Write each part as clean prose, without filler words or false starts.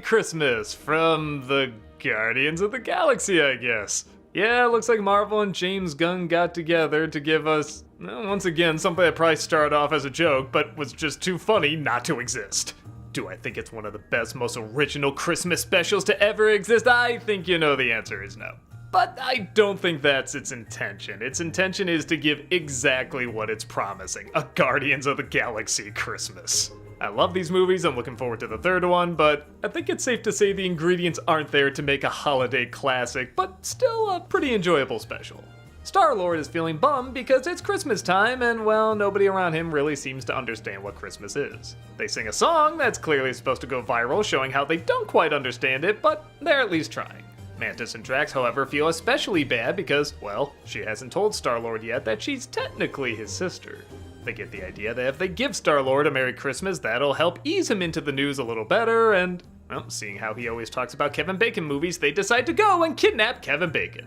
Christmas from the Guardians of the Galaxy, I guess. Yeah, looks like Marvel and James Gunn got together to give us, once again, something that probably started off as a joke, but was just too funny not to exist. Do I think it's one of the best, most original Christmas specials to ever exist? I think you know the answer is no. But I don't think that's its intention. Its intention is to give exactly what it's promising, a Guardians of the Galaxy Christmas. I love these movies, I'm looking forward to the third one, but I think it's safe to say the ingredients aren't there to make a holiday classic, but still a pretty enjoyable special. Star-Lord is feeling bummed because it's Christmas time and, well, nobody around him really seems to understand what Christmas is. They sing a song that's clearly supposed to go viral, showing how they don't quite understand it, but they're at least trying. Mantis and Drax, however, feel especially bad because, well, she hasn't told Star-Lord yet that she's technically his sister. They get the idea that if they give Star-Lord a Merry Christmas, that'll help ease him into the news a little better, and, well, seeing how he always talks about Kevin Bacon movies, they decide to go and kidnap Kevin Bacon.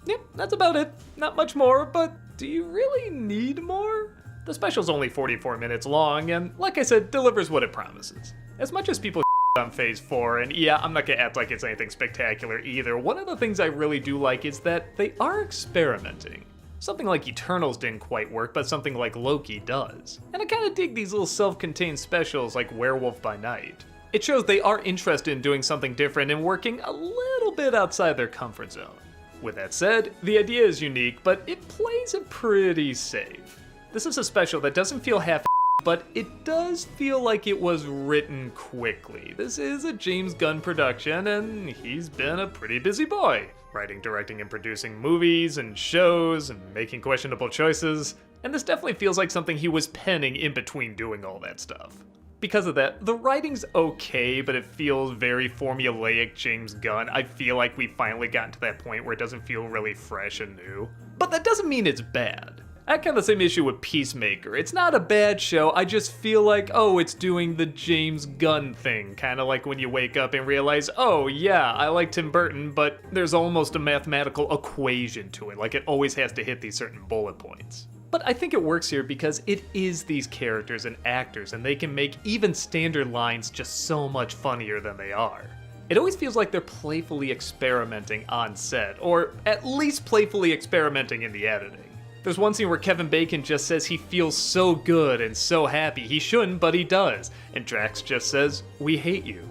Yep, that's about it. Not much more, but do you really need more? The special's only 44 minutes long, and like I said, delivers what it promises. As much as people on Phase 4, and yeah, I'm not gonna act like it's anything spectacular either, one of the things I really do like is that they are experimenting. Something like Eternals didn't quite work, but something like Loki does. And I kinda dig these little self-contained specials like Werewolf by Night. It shows they are interested in doing something different and working a little bit outside their comfort zone. With that said, the idea is unique, but it plays it pretty safe. This is a special that doesn't feel half but it does feel like it was written quickly. This is a James Gunn production, and he's been a pretty busy boy. Writing, directing, and producing movies and shows and making questionable choices, and this definitely feels like something he was penning in between doing all that stuff. Because of that, the writing's okay, but it feels very formulaic James Gunn. I feel like we've finally gotten to that point where it doesn't feel really fresh and new. But that doesn't mean it's bad. I had kind of the same issue with Peacemaker. It's not a bad show, I just feel like, oh, it's doing the James Gunn thing. Kind of like when you wake up and realize, oh yeah, I like Tim Burton, but there's almost a mathematical equation to it, like it always has to hit these certain bullet points. But I think it works here because it is these characters and actors, and they can make even standard lines just so much funnier than they are. It always feels like they're playfully experimenting on set, or at least playfully experimenting in the editing. There's one scene where Kevin Bacon just says he feels so good and so happy. He shouldn't, but he does. And Drax just says, "We hate you."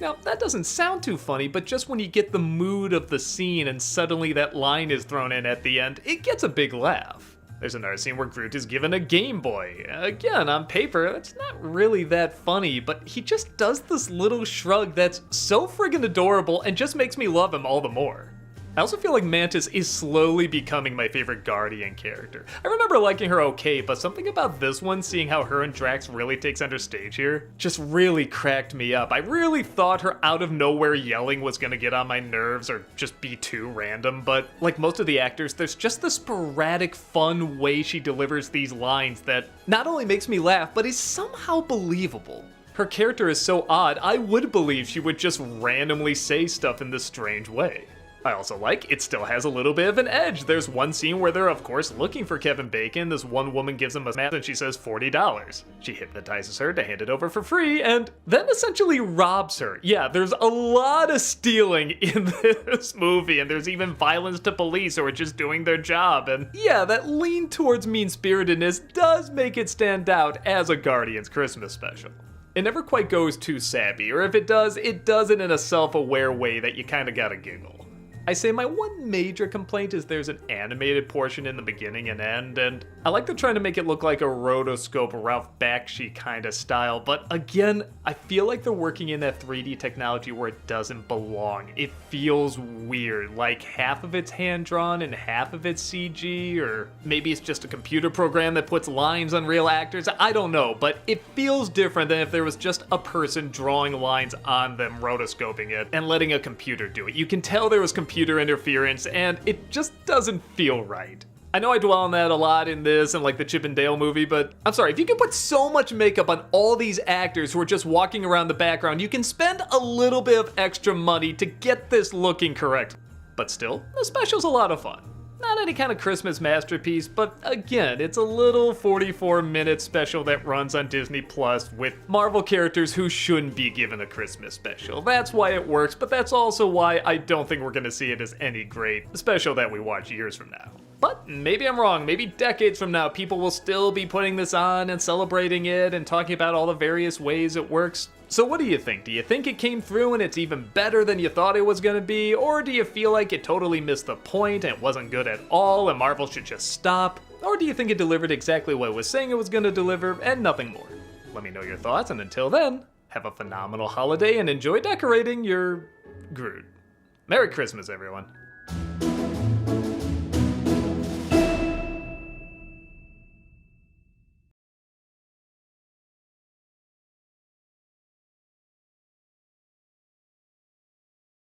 Now, that doesn't sound too funny, but just when you get the mood of the scene and suddenly that line is thrown in at the end, it gets a big laugh. There's another scene where Groot is given a Game Boy. Again, on paper, it's not really that funny, but he just does this little shrug that's so friggin' adorable and just makes me love him all the more. I also feel like Mantis is slowly becoming my favorite Guardian character. I remember liking her okay, but something about this one, seeing how her and Drax really take center stage here, just really cracked me up. I really thought her out of nowhere yelling was gonna get on my nerves or just be too random, but like most of the actors, there's just the sporadic, fun way she delivers these lines that not only makes me laugh, but is somehow believable. Her character is so odd, I would believe she would just randomly say stuff in this strange way. I also like it still has a little bit of an edge. There's one scene where they're of course looking for Kevin Bacon. This one woman gives him a map and she says $40. She hypnotizes her to hand it over for free and then essentially robs her. Yeah, there's a lot of stealing in this movie, and there's even violence to police who are just doing their job. And yeah, that lean towards mean-spiritedness does make it stand out as a Guardians Christmas special. It never quite goes too sappy, or if it does it in a self-aware way that you kinda gotta giggle. I say my one major complaint is there's an animated portion in the beginning and end, and I like they're trying to make it look like a rotoscope Ralph Bakshi kind of style, but again, I feel like they're working in that 3D technology where it doesn't belong. It feels weird, like half of it's hand-drawn and half of it's CG, or maybe it's just a computer program that puts lines on real actors, I don't know, but it feels different than if there was just a person drawing lines on them, rotoscoping it, and letting a computer do it. You can tell there was computer interference, and it just doesn't feel right. I know I dwell on that a lot in this and like the Chip and Dale movie, but I'm sorry, if you can put so much makeup on all these actors who are just walking around the background, you can spend a little bit of extra money to get this looking correct. But still, the special's a lot of fun. Not any kind of Christmas masterpiece, but again, it's a little 44-minute special that runs on Disney Plus with Marvel characters who shouldn't be given a Christmas special. That's why it works, but that's also why I don't think we're gonna see it as any great special that we watch years from now. But maybe I'm wrong, maybe decades from now people will still be putting this on and celebrating it and talking about all the various ways it works. So what do you think? Do you think it came through and it's even better than you thought it was gonna be? Or do you feel like it totally missed the point and it wasn't good at all and Marvel should just stop? Or do you think it delivered exactly what it was saying it was gonna deliver and nothing more? Let me know your thoughts, and until then, have a phenomenal holiday and enjoy decorating your Groot. Merry Christmas, everyone.